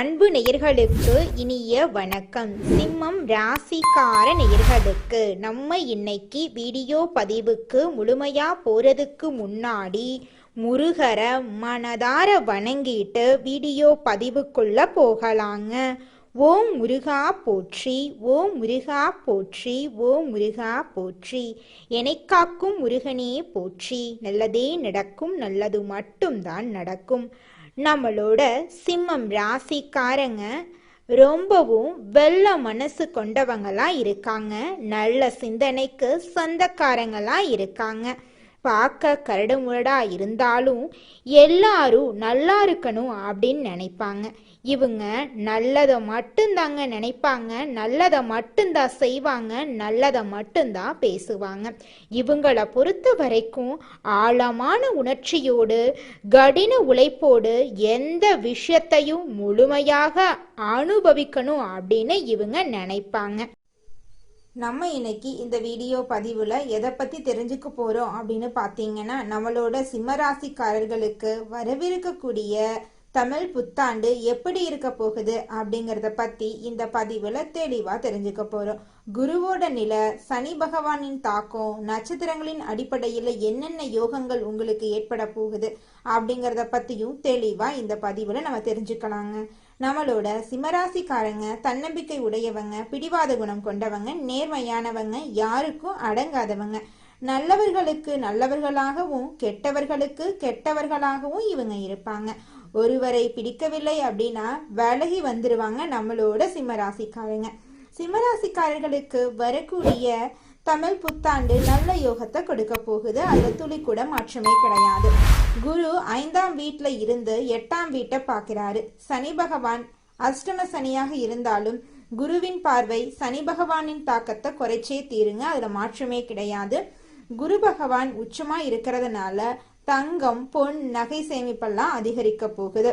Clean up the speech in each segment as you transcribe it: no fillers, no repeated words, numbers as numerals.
அன்பு நேயர்களுக்கு இனிய வணக்கம். சிம்மம் ராசிக்கார நேயர்களுக்கு நம்ம இன்னைக்கு வீடியோ பதிவுக்கு முழுமையா போறதுக்கு முன்னாடி முருகரை மனதார வணங்கிட்டு வீடியோ பதிவுக்குள்ள போகலாங்க. ஓம் முருகா போற்றி, ஓம் முருகா போற்றி, ஓம் முருகா போற்றி. என்னை காக்கும் முருகனே போற்றி. நல்லதே நடக்கும், நல்லது மட்டும்தான் நடக்கும். நம்மளோட சிம்மம் ராசிக்காரங்க ரொம்பவும் வெள்ள மனசு கொண்டவங்களா இருக்காங்க. நல்ல சிந்தனைக்கு சொந்தக்காரங்களா இருக்காங்க. பார்க்க கரடு முரடா இருந்தாலும் எல்லாரும் நல்லா இருக்கணும் அப்படின்னு நினைப்பாங்க. இவங்க நல்லதை மட்டும்தாங்க நினைப்பாங்க, நல்லதை மட்டும்தான் செய்வாங்க, நல்லதை மட்டும்தான் பேசுவாங்க. இவங்களை பொறுத்த வரைக்கும் ஆழமான உணர்ச்சியோடு கடின உழைப்போடு எந்த விஷயத்தையும் முழுமையாக அனுபவிக்கணும் அப்படின்னு இவங்க நினைப்பாங்க. நம்ம இன்னைக்கு இந்த வீடியோ பதிவில் எதை பற்றி தெரிஞ்சுக்க போகிறோம் அப்படின்னு பார்த்தீங்கன்னா, நம்மளோட சிம்மராசிக்காரர்களுக்கு வரவிருக்கக்கூடிய தமிழ் புத்தாண்டு எப்படி இருக்க போகுது அப்படிங்கிறத பற்றி இந்த பதிவில் தெளிவாக தெரிஞ்சுக்க போகிறோம். குருவோட நிலை, சனி பகவானின் தாக்கம், நட்சத்திரங்களின் அடிப்படையில் என்னென்ன யோகங்கள் உங்களுக்கு ஏற்பட போகுது அப்படிங்கிறத பற்றியும் தெளிவாக இந்த பதிவில் நம்ம தெரிஞ்சுக்கலாங்க. நம்மளோட சிம்மராசிக்காரங்க தன்னம்பிக்கை உடையவங்க, பிடிவாத குணம் கொண்டவங்க, நேர்மையானவங்க, யாருக்கும் அடங்காதவங்க. நல்லவர்களுக்கு நல்லவர்களாகவும் கெட்டவர்களுக்கு கெட்டவர்களாகவும் இவங்க இருப்பாங்க. ஒருவரை பிடிக்கவில்லை அப்படின்னா விலகி வந்துருவாங்க நம்மளோட சிம்மராசிக்காரங்க. சிம்மராசிக்காரர்களுக்கு வரக்கூடிய தமிழ் புத்தாண்டு நல்ல யோகத்தை கொடுக்க போகுது. அதில் துளி கூட மாற்றமே கிடையாது. குரு 5ஆம் வீட்டில் இருந்து 8ஆம் வீட்டை பார்க்கிறாரு. சனி பகவான் அஷ்டம சனியாக இருந்தாலும் குருவின் பார்வை சனி பகவானின் தாக்கத்தை குறைச்சே தீருங்க. அதுல மாற்றமே கிடையாது. குரு பகவான் உச்சமா இருக்கிறதுனால தங்கம், பொன், நகை சேமிப்பெல்லாம் அதிகரிக்க போகுது.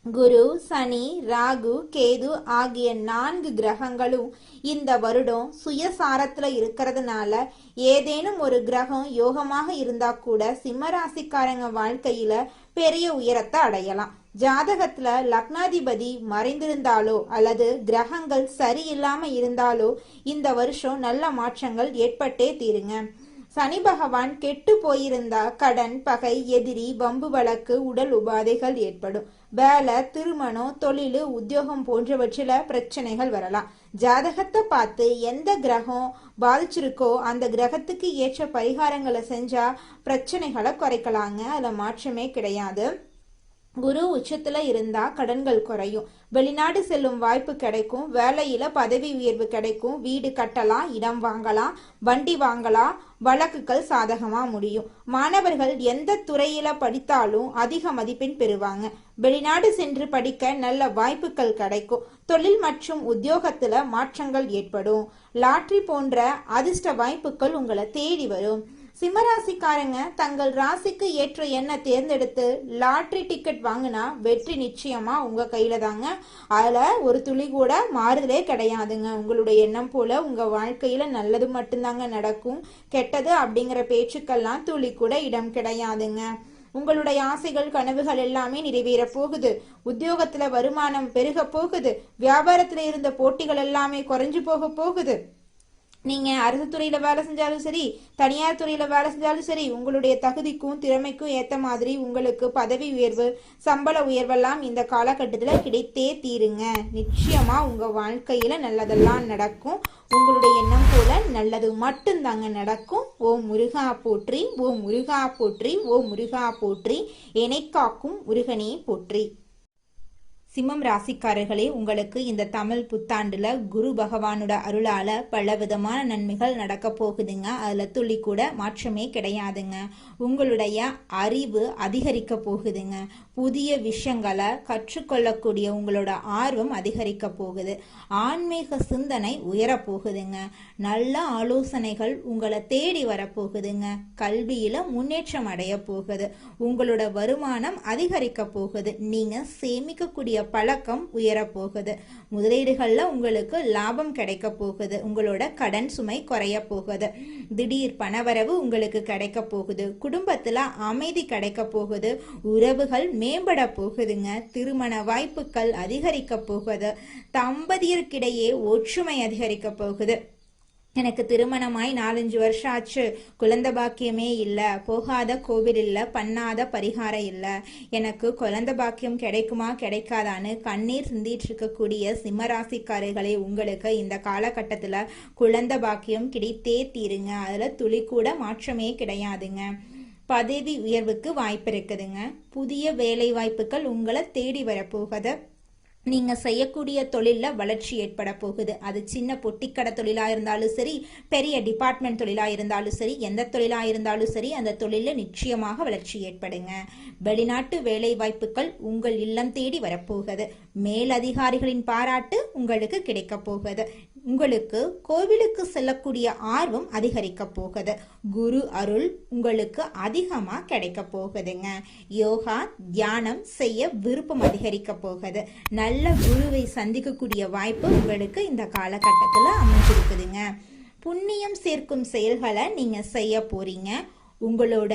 குரு, சனி, ராகு, கேது ஆகிய 4 கிரகங்களும் இந்த வருடம் சுயசாரத்துல இருக்கிறதுனால ஏதேனும் ஒரு கிரகம் யோகமாக இருந்தா கூட சிம்மராசிக்காரங்க வாழ்க்கையில பெரிய உயரத்தை அடையலாம். ஜாதகத்துல லக்னாதிபதி மறைந்திருந்தாலோ அல்லது கிரகங்கள் சரியில்லாம இருந்தாலோ இந்த வருஷம் நல்ல மாற்றங்கள் ஏற்பட்டே தீருங்க. சனி பகவான் கெட்டு போயிருந்தா கடன், பகை, எதிரி, வம்பு வழக்கு, உடல் உபாதைகள் ஏற்படும். வேலை, திருமணம், தொழில், உத்தியோகம் போன்றவற்றில பிரச்சனைகள் வரலாம். ஜாதகத்தை பார்த்து எந்த கிரகம் பாதிச்சிருக்கோ அந்த கிரகத்துக்கு ஏற்ற பரிகாரங்களை செஞ்சா பிரச்சனைகளை குறைக்கலாங்க. அதுல மாற்றமே கிடையாது. குரு உச்சத்துல இருந்தா கடன்கள் குறையும், வெளிநாடு செல்லும் வாய்ப்பு கிடைக்கும், வேலையில பதவி உயர்வு கிடைக்கும், வீடு கட்டலாம், இடம் வாங்கலாம், வண்டி வாங்கலாம், வழக்குகள் சாதகமா முடியும். மாணவர்கள் எந்த துறையில படித்தாலும் அதிக மதிப்பெண் பெறுவாங்க. வெளிநாடு சென்று படிக்க நல்ல வாய்ப்புகள் கிடைக்கும். தொழில் மற்றும் உத்தியோகத்துல மாற்றங்கள் ஏற்படும். லாட்டரி போன்ற அதிர்ஷ்ட வாய்ப்புகள் உங்களை தேடி வரும். சிம்மராசிக்காரங்க தங்கள் ராசிக்கு ஏற்ற எண்ணை தேர்ந்தெடுத்து லாட்ரி டிக்கெட் வாங்கினா வெற்றி நிச்சயமா உங்க கையில தாங்க. அதுல ஒரு துளி கூட மாறுதலே கிடையாதுங்க. உங்களுடைய எண்ணம் போல உங்க வாழ்க்கையில நல்லது மட்டும்தாங்க நடக்கும். கெட்டது அப்படிங்கிற பேச்சுக்கெல்லாம் துளி கூட இடம் கிடையாதுங்க. உங்களுடைய ஆசைகள், கனவுகள் எல்லாமே நிறைவேற போகுது. உத்தியோகத்துல வருமானம் பெருக போகுது. வியாபாரத்துல இருந்த போட்டிகள் எல்லாமே குறைஞ்சு போக போகுது. நீங்க அரசு துறையில வேலை செஞ்சாலும் சரி, தனியார் துறையில வேலை செஞ்சாலும் சரி, உங்களுடைய தகுதிக்கும் திறமைக்கும் ஏத்த மாதிரி உங்களுக்கு பதவி உயர்வு, சம்பள உயர்வெல்லாம் இந்த காலகட்டத்துல கிடைத்தே தீருங்க. நிச்சயமா உங்க வாழ்க்கையில நல்லதெல்லாம் நடக்கும். உங்களுடைய எண்ணம் போல நல்லது மட்டும்தாங்க நடக்கும். ஓம் முருகா போற்றி, ஓம் முருகா போற்றி, ஓம் முருகா போற்றி. என்னை காக்கும் முருகனே போற்றி. சிம்மம் ராசிக்காரர்களே, உங்களுக்கு இந்த தமிழ் புத்தாண்டுல குரு பகவானோட அருளால பல விதமான நன்மைகள் நடக்க போகுதுங்க. அதுல துளி கூட மாற்றமே கிடையாதுங்க. உங்களுடைய அறிவு அதிகரிக்க போகுதுங்க. புதிய விஷயங்களை கற்றுக்கொள்ளக்கூடிய உங்களோட ஆர்வம் அதிகரிக்க போகுது. ஆன்மீக சிந்தனை உயரப்போகுதுங்க. நல்ல ஆலோசனைகள் உங்களை தேடி வரப்போகுதுங்க. கல்வியில முன்னேற்றம் அடைய போகுது. உங்களோட வருமானம் அதிகரிக்க போகுது. நீங்க சேமிக்கக்கூடிய பழக்கம் உயரப்போகுது. முதலீடுகள்ல உங்களுக்கு லாபம் கிடைக்க போகுது. உங்களோட கடன் சுமை குறைய போகுது. திடீர் பணவரவு உங்களுக்கு கிடைக்க போகுது. குடும்பத்துல அமைதி கிடைக்க போகுது. உறவுகள் மேம்பட போகுதுங்க. திருமண வாய்ப்புகள் அதிகரிக்க போகுது. தம்பதியருக்கிடையே ஒற்றுமை அதிகரிக்க போகுது. எனக்கு திருமணமாய் 4-5 வருஷம் ஆச்சு, குழந்தை பாக்கியமே இல்லை, போகாத கோவில் இல்லை, பண்ணாத பரிகாரம் இல்லை, எனக்கு குழந்தை பாக்கியம் கிடைக்குமா கிடைக்காதான்னு கண்ணீர் சிந்திட்டு இருக்கக்கூடிய சிம்மராசிக்காரர்களே, உங்களுக்கு இந்த காலகட்டத்தில் குழந்தை பாக்கியம் கிடைத்தே தீருங்க. அதில் துளி கூட மாற்றமே கிடையாதுங்க. பதவி உயர்வுக்கு வாய்ப்பு இருக்குதுங்க. புதிய வேலை வாய்ப்புகள் உங்களை தேடி வரப்போகுது. நீங்கள் செய்யக்கூடிய தொழிலில் வளர்ச்சி ஏற்பட போகுது. அது சின்ன பொட்டிக்கடை தொழிலாக இருந்தாலும் சரி, பெரிய டிபார்ட்மெண்ட் தொழிலாக இருந்தாலும் சரி, எந்த தொழிலாக இருந்தாலும் சரி, அந்த தொழிலில் நிச்சயமாக வளர்ச்சி ஏற்படுங்க. வெளிநாட்டு வேலை வாய்ப்புகள் உங்கள் இல்லம் தேடி வரப்போகுது. மேலதிகாரிகளின் பாராட்டு உங்களுக்கு கிடைக்க போகுது. உங்களுக்கு கோவிலுக்கு செல்லக்கூடிய ஆர்வம் அதிகரிக்க போகுது. குரு அருள் உங்களுக்கு அதிகமாக கிடைக்க போகுதுங்க. யோகா தியானம் செய்ய விருப்பம் அதிகரிக்க போகுது. நல்ல குருவை சந்திக்கக்கூடிய வாய்ப்பு உங்களுக்கு இந்த காலகட்டத்தில் அமைஞ்சிருக்குதுங்க. புண்ணியம் சேர்க்கும் செயல்களை நீங்கள் செய்ய போறீங்க. உங்களோட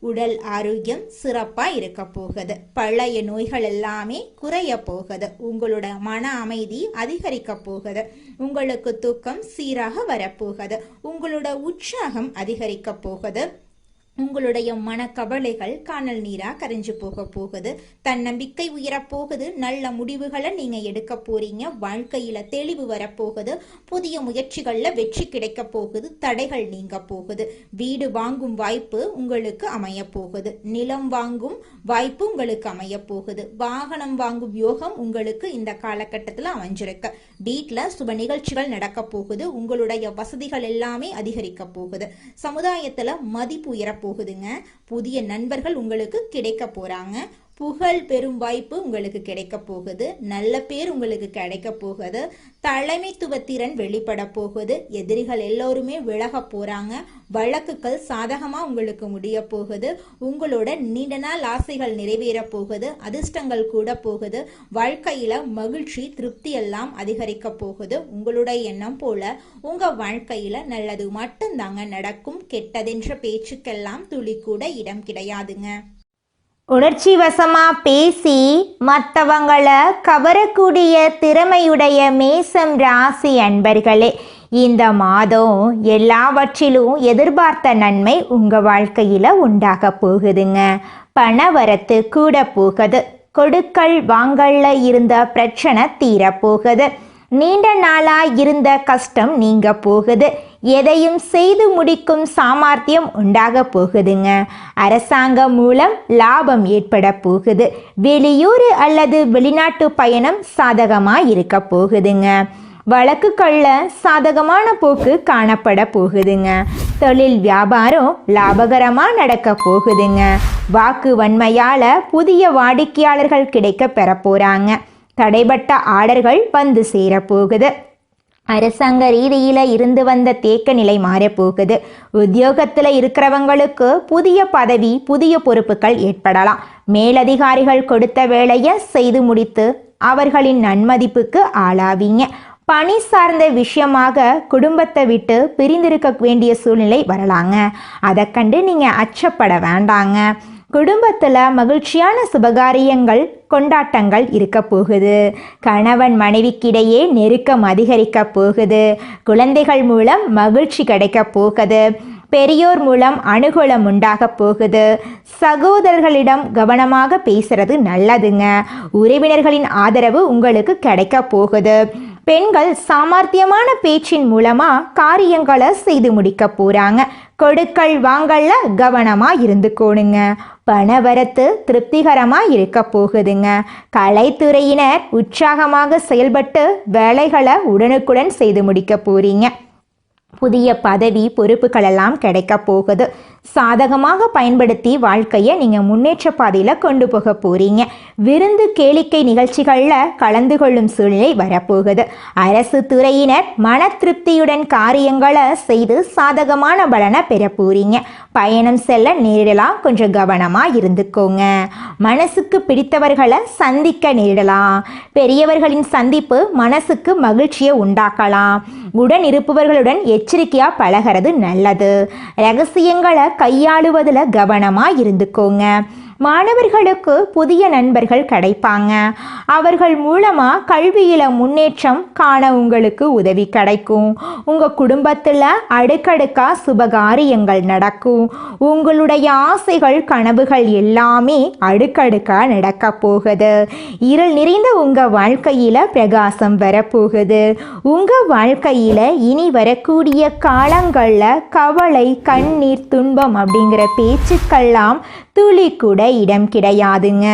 உடல் ஆரோக்கியம் சிறப்பாக இருக்க போகுது. பழைய நோய்கள் எல்லாமே குறைய போகுது. உங்களோட மன அமைதி அதிகரிக்க போகுது. உங்களுக்கு தூக்கம் சீராக வரப்போகுது. உங்களோட உற்சாகம் அதிகரிக்க போகுது. உங்களுடைய மனக்கவலைகள் காணல் நீரா கரைஞ்சு போகுது. தன்னம்பிக்கை உயரப்போகுது. நல்ல முடிவுகளை நீங்க எடுக்க போறீங்க. வாழ்க்கையில தெளிவு வரப்போகுது. புதிய முயற்சிகள்ல வெற்றி கிடைக்க போகுது. தடைகள் நீங்க போகுது. வீடு வாங்கும் வாய்ப்பு உங்களுக்கு அமைய போகுது. நிலம் வாங்கும் வாய்ப்பு உங்களுக்கு அமைய போகுது. வாகனம் வாங்கும் யோகம் உங்களுக்கு இந்த காலகட்டத்தில் அமைஞ்சிருக்கு. வீட்டுல சுப நிகழ்ச்சிகள் நடக்க போகுது. உங்களுடைய வசதிகள் எல்லாமே அதிகரிக்க போகுது. சமுதாயத்துல மதிப்பு உயர போகுதுங்க. புதிய நண்பர்கள் உங்களுக்கு கிடைக்க போறாங்க. புகழ் பெரும் வாய்ப்பு உங்களுக்கு கிடைக்க போகுது. நல்ல பேர் உங்களுக்கு கிடைக்க போகுது. தலைமைத்துவ திறன் வெளிப்பட போகுது. எதிரிகள் எல்லோருமே விலக போறாங்க. வழக்குகள் சாதகமா உங்களுக்கு முடிய போகுது. உங்களோட நீண்ட நாள் ஆசைகள் நிறைவேற போகுது. அதிர்ஷ்டங்கள் கூட போகுது. வாழ்க்கையில மகிழ்ச்சி திருப்தி எல்லாம் அதிகரிக்க போகுது. உங்களுடைய எண்ணம் போல உங்க வாழ்க்கையில நல்லது மட்டும்தாங்க நடக்கும். கெட்டதென்ற பேச்சுக்கெல்லாம் துளி கூட இடம் கிடையாதுங்க. உணர்ச்சி வசமா பேசி மற்றவங்களை கவரக்கூடிய திறமையுடைய மேசம் ராசி அன்பர்களே, இந்த மாதம் எல்லாவற்றிலும் எதிர்பார்த்த நன்மை உங்க வாழ்க்கையில உண்டாக போகுதுங்க. பண வரத்து கூட போகுது. கொடுக்கல் வாங்கல்ல இருந்த பிரச்சனை தீரப்போகுது. நீண்ட நாளா இருந்த கஷ்டம் நீங்க போகுது. எதையும் செய்து முடிக்கும் சாமர்த்தியம் உண்டாக போகுதுங்க. அரசாங்கம் மூலம் லாபம் ஏற்பட போகுது. வெளியூர் அல்லது வெளிநாட்டு பயணம் சாதகமா இருக்க போகுதுங்க. வழக்குகள்ல சாதகமான போக்கு காணப்பட போகுதுங்க. தொழில் வியாபாரம் லாபகரமா நடக்க போகுதுங்க. வாக்கு வன்மையால புதிய வாடிக்கையாளர்கள் கிடைக்க பெற போறாங்க. தடைபட்ட ஆர்டர்கள் வந்து சேரப்போகுது. அரசாங்க ரீதியில இருந்து வந்த தேக்க நிலை மாறப்போகுது. உத்தியோகத்தில் இருக்கிறவங்களுக்கு புதிய பதவி புதிய பொறுப்புகள் ஏற்படலாம். மேலதிகாரிகள் கொடுத்த வேலையை செய்து முடித்து அவர்களின் நன்மதிப்புக்கு ஆளாவீங்க. பணி சார்ந்த விஷயமாக குடும்பத்தை விட்டு பிரிந்திருக்க வேண்டிய சூழ்நிலை வரலாங்க. அதை கண்டு நீங்கள் அச்சப்பட வேண்டாங்க. குடும்பத்தில் மகிழ்ச்சியான சுபகாரியங்கள் கொண்டாட்டங்கள் இருக்க போகுது. கணவன் மனைவிக்கிடையே நெருக்கம் அதிகரிக்க போகுது. குழந்தைகள் மூலம் மகிழ்ச்சி கிடைக்க போகுது. பெரியோர் மூலம் அனுகூலம் உண்டாக போகுது. சகோதரர்களிடம் கவனமாக பேசுறது நல்லதுங்க. உறவினர்களின் ஆதரவு உங்களுக்கு கிடைக்க போகுது. பெண்கள் சாமர்த்தியமான பேச்சின் மூலமா காரியங்களை செய்து முடிக்க போறாங்க. கொடுக்கல் வாங்கல்ல கவனமா இருந்துக்கோணுங்க. பணவரத்து திருப்திகரமா இருக்க போகுதுங்க. கலைத்துறையினர் உற்சாகமாக செயல்பட்டு வேலைகளை உடனுக்குடன் செய்து முடிக்க போறீங்க. புதிய பதவி பொறுப்புகள் எல்லாம் கிடைக்க போகுது. சாதகமாக பயன்படுத்தி வாழ்க்கையை நீங்கள் முன்னேற்ற பாதையில் கொண்டு போக போறீங்க. விருந்து கேளிக்கை நிகழ்ச்சிகளில் கலந்து கொள்ளும் சூழ்நிலை வரப்போகுது. அரசு துறையினர் மன திருப்தியுடன் காரியங்களை செய்து சாதகமான பலனை பெற போறீங்க. பயணம் செல்ல நேரிடலாம், கொஞ்சம் கவனமாக இருந்துக்கோங்க. மனசுக்கு பிடித்தவர்களை சந்திக்க நேரிடலாம். பெரியவர்களின் சந்திப்பு மனசுக்கு மகிழ்ச்சியை உண்டாக்கலாம். உடன் இருப்பவர்களுடன் எச்சரிக்கையாக பழகிறது நல்லது. ரகசியங்களை கையாளுவதில் கவனமாக இருந்துக்கோங்க. மாணவர்களுக்கு புதிய நண்பர்கள் கிடைப்பாங்க. அவர்கள் மூலமாக கல்வியில் முன்னேற்றம் காண உங்களுக்கு உதவி கிடைக்கும். உங்கள் குடும்பத்தில் அடுக்கடுக்காக சுபகாரியங்கள் நடக்கும். உங்களுடைய ஆசைகள் கனவுகள் எல்லாமே அடுக்கடுக்காக நடக்க போகுது. இருள் நிறைந்த உங்கள் வாழ்க்கையில் பிரகாசம் வரப்போகுது. உங்கள் வாழ்க்கையில் இனி வரக்கூடிய காலங்களில் கவலை, கண்ணீர், துன்பம் அப்படிங்கிற பேச்சுக்கெல்லாம் துளி கூட இடம் கிடையாதுங்க.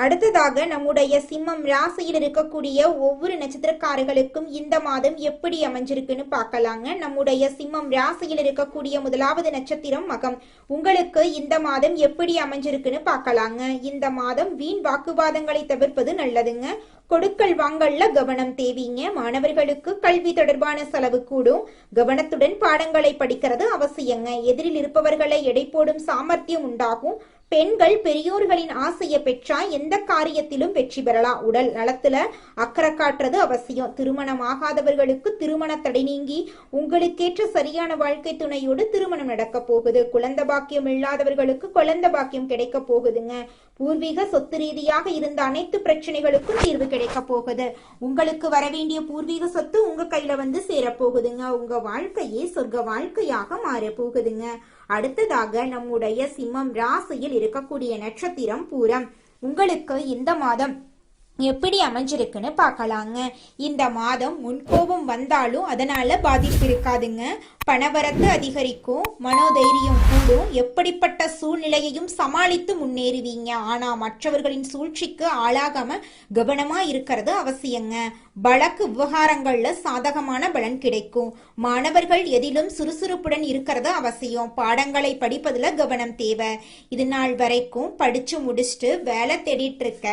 அடுத்ததாக நம்முடைய சிம்மம் ராசியில் இருக்கக்கூடிய ஒவ்வொரு நட்சத்திரக்காரர்களுக்கும் இந்த மாதம் எப்படி அமைஞ்சிருக்குன்னு பார்க்கலாங்க. நம்முடைய சிம்மம் ராசியில் இருக்கக்கூடிய முதலாவது நட்சத்திரம் மகம். உங்களுக்கு இந்த மாதம் எப்படி அமைஞ்சிருக்குன்னு பார்க்கலாங்க. இந்த மாதம் வீண் வாக்குவாதங்களை தவிர்ப்பது நல்லதுங்க. கொடுக்கல் வாங்கல்ல கவனம் தேவைங்க. மாணவர்களுக்கு கல்வி தொடர்பான செலவு கூடும். கவனத்துடன் பாடங்களை படிக்கிறது அவசியங்க. எதிரில் இருப்பவர்களை எடை போடும் சாமர்த்தியம் உண்டாகும். பெண்கள் பெரியோர்களின் ஆசையை பெற்றா எந்த காரியத்திலும் வெற்றி பெறலாம். உடல் நலத்துல அக்கறை காட்டுறது அவசியம். திருமணம் ஆகாதவர்களுக்கு திருமண தடை நீங்கி உங்களுக்கேற்ற சரியான வாழ்க்கை துணையோடு திருமணம் நடக்க போகுது. குழந்தை பாக்கியம் இல்லாதவர்களுக்கு குழந்தை பாக்கியம் கிடைக்க போகுதுங்க. பூர்வீக சொத்து ரீதியாக இருந்த அனைத்து பிரச்சனைகளுக்கும் தீர்வு கிடைக்க போகுது. உங்களுக்கு வரவேண்டிய பூர்வீக சொத்து உங்க கையில வந்து சேரப்போகுதுங்க. உங்க வாழ்க்கையே சொர்க்க வாழ்க்கையாக மாற போகுதுங்க. அடுத்ததாக நம்முடைய சிம்மம் ராசியில் இருக்கக்கூடிய நட்சத்திரம் பூரம். உங்களுக்கு இந்த மாதம் எப்படி அமைஞ்சிருக்குன்னு பார்க்கலாங்க. இந்த மாதம் முன்கோபம் வந்தாலும் அதனால பாதிப்பு இருக்காதுங்க. பணவரத்து அதிகரிக்கும். மனோதைரியம் கூடும். எப்படிப்பட்ட சூழ்நிலையையும் சமாளித்து முன்னேறுவீங்க. ஆனா மற்றவர்களின் சூழ்ச்சிக்கு ஆளாகாம கவனமா இருக்கிறது அவசியங்க. வழக்கு விவகாரங்கள்ல சாதகமான பலன் கிடைக்கும். மாணவர்கள் எதிலும் சுறுசுறுப்புடன் இருக்கிறது அவசியம். பாடங்களை படிப்பதுல கவனம் தேவை. இது நாள் வரைக்கும் படிச்சு முடிச்சுட்டு வேலை தேடிட்டு இருக்க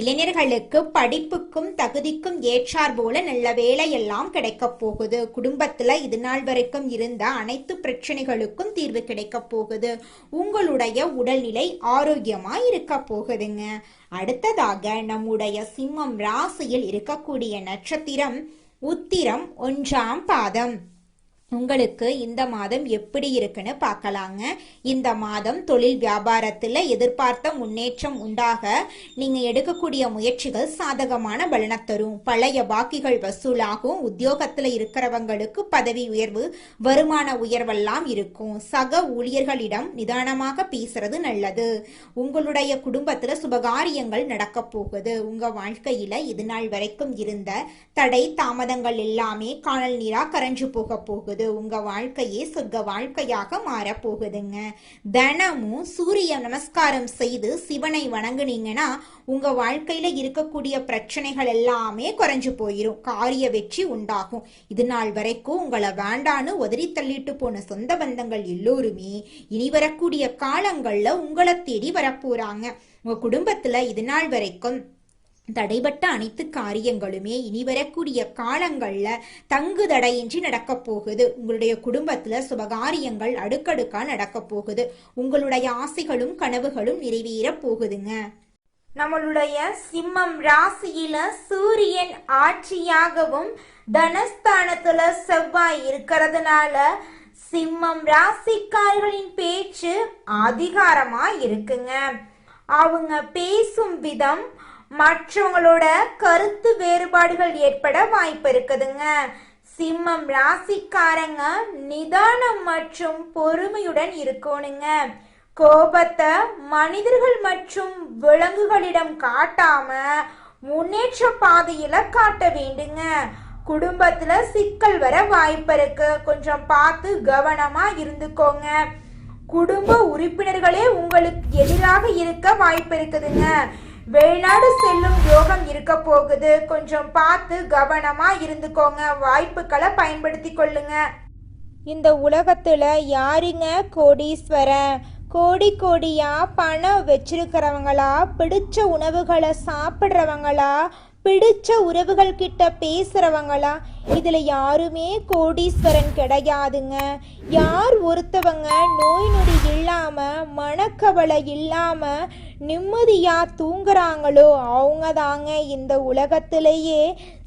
இளைஞர்களுக்கு படிப்புக்கும் தகுதிக்கும் ஏற்றார் போல நல்ல வேலையெல்லாம் கிடைக்க போகுது. குடும்பத்துல இது நாள் வரைக்கும் இருந்த அனைத்து பிரச்சனைகளுக்கும் தீர்வு கிடைக்க போகுது. உங்களுடைய உடல்நிலை ஆரோக்கியமா இருக்க போகுதுங்க. அடுத்ததாக நம்முடைய சிம்மம் ராசியில் இருக்கக்கூடிய நட்சத்திரம் உத்திரம் 1ஆம் பாதம். உங்களுக்கு இந்த மாதம் எப்படி இருக்குன்னு பார்க்கலாங்க. இந்த மாதம் தொழில் வியாபாரத்தில் எதிர்பார்த்த முன்னேற்றம் உண்டாக நீங்கள் எடுக்கக்கூடிய முயற்சிகள் சாதகமான பலனை தரும். பழைய பாக்கிகள் வசூலாகும். உத்தியோகத்தில் இருக்கிறவங்களுக்கு பதவி உயர்வு, வருமான உயர்வெல்லாம் இருக்கும். சக ஊழியர்களிடம் நிதானமாக பேசுறது நல்லது. உங்களுடைய குடும்பத்தில் சுபகாரியங்கள் நடக்க போகுது. உங்கள் வாழ்க்கையில் இது நாள் வரைக்கும் இருந்த தடை தாமதங்கள் எல்லாமே காணல் நீரா கரைஞ்சு போக போகுது. உங்க வாழ்க்கையே சொர்க்க வாழ்க்கையாக மாற போகுதுங்க. தினமும் சூரிய நமஸ்காரம் செய்து சிவனை வணங்குனீங்கன்னா உங்க வாழ்க்கையில இருக்கக்கூடிய பிரச்சனைகள் எல்லாமே குறைஞ்சு போயிரும். காரிய வெற்றி உண்டாகும். இது நாள் வரைக்கும் உங்களை வேண்டான்னு உதறி தள்ளிட்டு போன சொந்த பந்தங்கள் எல்லோருமே இனி வரக்கூடிய காலங்கள்ல உங்களை தேடி வரப்போறாங்க. உங்க குடும்பத்துல இது நாள் வரைக்கும் தடைபட்ட அனைத்து காரியங்களுமே இனி வரக்கூடிய காலங்கள்ல தங்கு தடையின்றி நடக்க போகுது. உங்களுடைய குடும்பத்துல சுபகாரியங்கள் அடுக்கடுக்கா நடக்க போகுது. உங்களுடைய ஆசைகளும் கனவுகளும் நிறைவேற போகுதுங்க. நம்மளுடைய சிம்மம் ராசியில சூரியன் ஆட்சியாகவும் தனஸ்தானத்துல செவ்வாய் இருக்கிறதுனால சிம்மம் ராசிக்காரர்களின் பேச்சு அதிகாரமா இருக்குங்க. அவங்க பேசும் விதம் மற்றவங்களோட கருத்து வேறுபாடுகள் ஏற்பட வாய்ப்பு இருக்குதுங்க. சிம்மம் ராசிக்காரங்க நிதானம் மற்றும் பொறுமையுடன் இருக்கணுங்க. கோபத்தை மனிதர்கள் மற்றும் விலங்குகளிடம் காட்டாம முன்னேற்ற பாதையில காட்ட வேண்டுங்க. குடும்பத்துல சிக்கல் வர வாய்ப்பு இருக்கு. கொஞ்சம் பார்த்து கவனமா இருந்துக்கோங்க. குடும்ப உறுப்பினர்களே உங்களுக்கு எதிராக இருக்க வாய்ப்பு இருக்குதுங்க. வெளிநாடு செல்லும் யோகம் இருக்க போகுது. கொஞ்சம் பார்த்து கவனமா இருந்துக்கோங்க. வாய்ப்புகளை பயன்படுத்தி கொள்ளுங்க. இந்த உலகத்துல யாருங்க கோடீஸ்வரன்? கோடி கோடியா பணம் வச்சிருக்கிறவங்களா, பிடிச்ச உணவுகளை சாப்பிட்றவங்களா, பிடிச்ச உறவுகள் கிட்ட பேசுறவங்களா? இதுல யாருமே கோடீஸ்வரன் கிடையாதுங்க. யார் ஒருத்தவங்க நோய் நொடி இல்லாம மனக்கவலை இல்லாம நிம்மதியா தூங்குறாங்களோ அவங்க தாங்க இந்த உலகத்திலேயே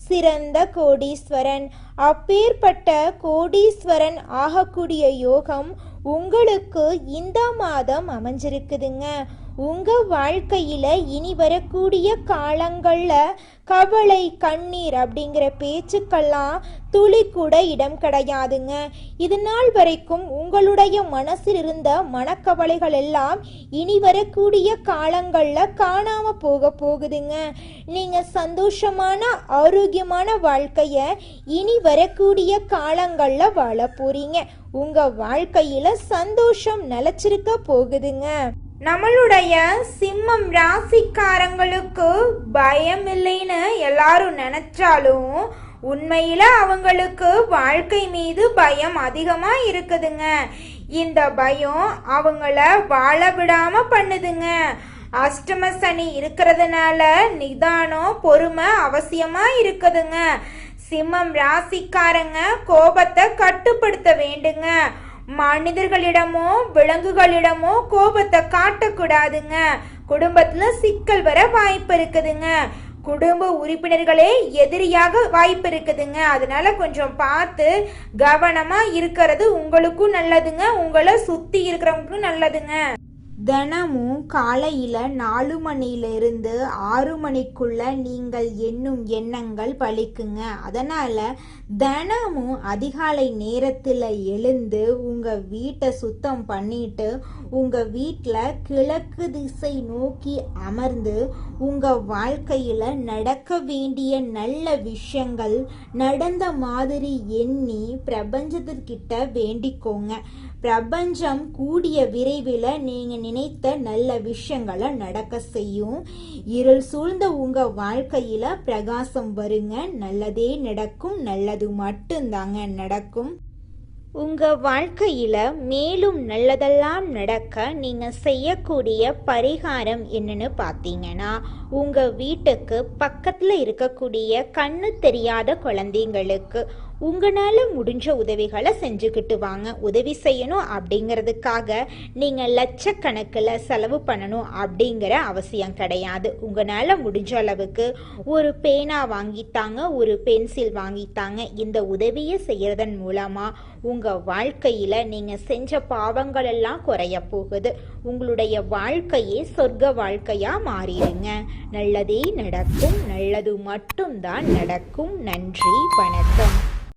சிறந்த கோடீஸ்வரன். அப்பேற்பட்ட கோடீஸ்வரன் ஆகக்கூடிய யோகம் உங்களுக்கு இந்த மாதம் அமைஞ்சிருக்குதுங்க. உங்க வாழ்க்கையில இனி வரக்கூடிய காலங்கள்ல கவலை கண்ணீர் அப்படிங்கிற பேச்சுக்கெல்லாம் துளி கூட இடம் கிடையாதுங்க. இது நாள் வரைக்கும் உங்களுடைய மனசில் இருந்த மனக்கவலைகள் எல்லாம் இனி வரக்கூடிய காலங்கள்ல காணாம போகுதுங்க. நீங்க சந்தோஷமான ஆரோக்கியமான வாழ்க்கைய இனி வரக்கூடிய காலங்கள்ல வாழ போறீங்க. உங்க வாழ்க்கையில சந்தோஷம் நிலைச்சிருக்க போகுதுங்க. நம்மளுடைய சிம்மம் ராசிக்காரங்களுக்கு பயம் இல்லைன்னு எல்லாரும் நினைச்சாலும் உண்மையில அவங்களுக்கு வாழ்க்கை மீது பயம் அதிகமா இருக்குதுங்க. இந்த பயம் அவங்கள வாழ விடாம பண்ணுதுங்க. அஷ்டம சனி இருக்கிறதுனால நிதானம் பொறுமை அவசியமா இருக்குதுங்க. சிம்மம் ராசிக்காரங்க கோபத்தை கட்டுப்படுத்த வேண்டுங்க. மனிதர்களிடமோ விலங்குகளிடமோ கோபத்தை காட்டக்கூடாதுங்க. குடும்பத்துல சிக்கல் வர வாய்ப்பு இருக்குதுங்க. குடும்ப உறுப்பினர்களே எதிரியாக வாய்ப்பு இருக்குதுங்க. அதனால கொஞ்சம் பார்த்து கவனமா இருக்கிறது உங்களுக்கும் நல்லதுங்க, உங்களை சுத்தி இருக்கிறவங்களுக்கும் நல்லதுங்க. தினமும் காலையில் 4 மணியிலிருந்து 6 மணிக்குள்ள நீங்கள் எண்ணும் எண்ணங்கள் பலிக்குங்க. அதனால் தினமும் அதிகாலை நேரத்தில் எழுந்து உங்கள் வீட்டை சுத்தம் பண்ணிட்டு உங்கள் வீட்டில் கிழக்கு திசை நோக்கி அமர்ந்து உங்கள் வாழ்க்கையில் நடக்க வேண்டிய நல்ல விஷயங்கள் நடந்த மாதிரி எண்ணி பிரபஞ்சத்திற்கிட்ட வேண்டிக்கோங்க. பிரபஞ்சம் கூடிய விரைவில் நீங்கள் நினைத்த நல்ல விஷயங்களை நடக்க செய்யும். இருள் சூழ்ந்த உங்க வாழ்க்கையில பிரகாசம் வருங்க. நல்லதே நடக்கும், நல்லது மட்டும்தாங்க நடக்கும். உங்க வாழ்க்கையில மேலும் நல்லதெல்லாம் நடக்க நீங்க செய்யக்கூடிய பரிகாரம் என்னன்னு பார்த்தீங்கன்னா, உங்க வீட்டுக்கு பக்கத்துல இருக்கக்கூடிய கண்ணு தெரியாத குழந்தைங்களுக்கு உங்களால் முடிஞ்ச உதவிகளை செஞ்சுக்கிட்டு வாங்க. உதவி செய்யணும் அப்படிங்கிறதுக்காக நீங்கள் லட்சக்கணக்கில் செலவு பண்ணணும் அப்படிங்கிற அவசியம் கிடையாது. உங்களால் முடிஞ்ச அளவுக்கு ஒரு பேனா வாங்கித்தாங்க, ஒரு பென்சில் வாங்கித்தாங்க. இந்த உதவியை செய்கிறதன் மூலமாக உங்கள் வாழ்க்கையில் நீங்கள் செஞ்ச பாவங்கள் எல்லாம் குறைய போகுது. உங்களுடைய வாழ்க்கையே சொர்க்க வாழ்க்கையாக மாறிடுங்க. நல்லதே நடக்கும், நல்லது மட்டும்தான் நடக்கும். நன்றி, வணக்கம்.